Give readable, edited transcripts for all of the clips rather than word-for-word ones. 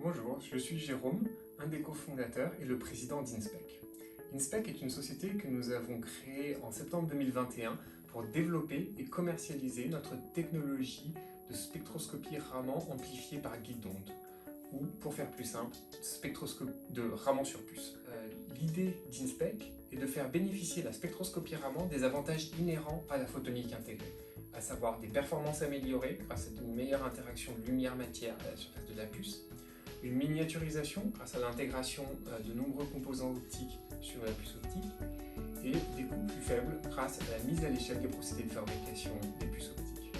Bonjour, je suis Jérôme, un des cofondateurs et le président d'Inspec. Inspec est une société que nous avons créée en septembre 2021 pour développer et commercialiser notre technologie de spectroscopie Raman amplifiée par guide d'onde, ou pour faire plus simple, spectroscopie de Raman sur puce. L'idée d'Inspec est de faire bénéficier la spectroscopie Raman des avantages inhérents à la photonique intégrée, à savoir des performances améliorées grâce à une meilleure interaction lumière-matière à la surface de la puce, une miniaturisation grâce à l'intégration de nombreux composants optiques sur la puce optique et des coûts plus faibles grâce à la mise à l'échelle des procédés de fabrication des puces optiques.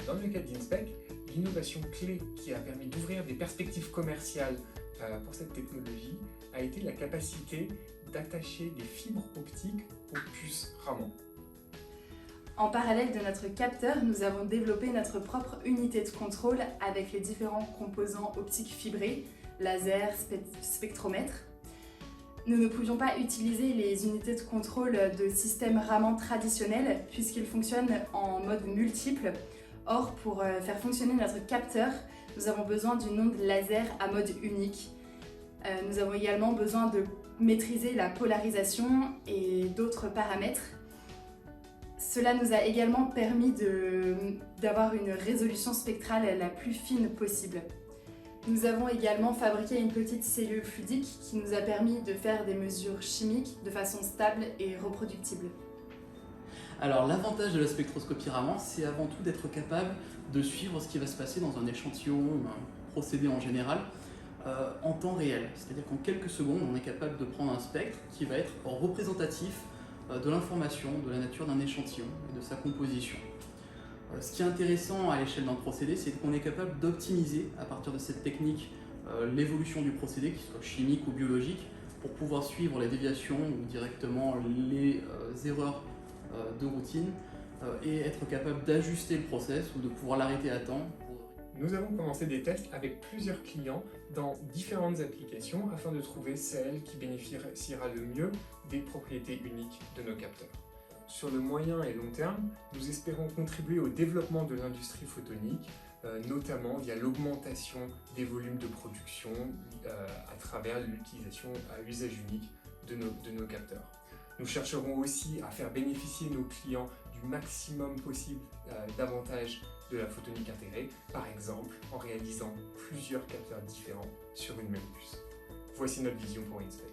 Dans le cas d'Inspec, l'innovation clé qui a permis d'ouvrir des perspectives commerciales pour cette technologie a été la capacité d'attacher des fibres optiques aux puces Raman. En parallèle de notre capteur, nous avons développé notre propre unité de contrôle avec les différents composants optiques fibrés, laser, spectromètre. Nous ne pouvions pas utiliser les unités de contrôle de systèmes Raman traditionnels puisqu'ils fonctionnent en mode multiple. Or, pour faire fonctionner notre capteur, nous avons besoin d'une onde laser à mode unique. Nous avons également besoin de maîtriser la polarisation et d'autres paramètres. Cela nous a également permis d'avoir une résolution spectrale la plus fine possible. Nous avons également fabriqué une petite cellule fluidique qui nous a permis de faire des mesures chimiques de façon stable et reproductible. Alors l'avantage de la spectroscopie Raman, c'est avant tout d'être capable de suivre ce qui va se passer dans un échantillon ou un procédé en général en temps réel. C'est-à-dire qu'en quelques secondes, on est capable de prendre un spectre qui va être représentatif de l'information, de la nature d'un échantillon et de sa composition. Ce qui est intéressant à l'échelle d'un procédé, c'est qu'on est capable d'optimiser à partir de cette technique l'évolution du procédé, qu'il soit chimique ou biologique, pour pouvoir suivre les déviations ou directement les erreurs de routine et être capable d'ajuster le process ou de pouvoir l'arrêter à temps. Nous avons commencé des tests avec plusieurs clients dans différentes applications afin de trouver celle qui bénéficiera le mieux des propriétés uniques de nos capteurs. Sur le moyen et long terme, nous espérons contribuer au développement de l'industrie photonique, notamment via l'augmentation des volumes de production à travers l'utilisation à usage unique de nos capteurs. Nous chercherons aussi à faire bénéficier nos clients du maximum possible d'avantages de la photonique intégrée, par exemple en réalisant plusieurs capteurs différents sur une même puce. Voici notre vision pour Inspec.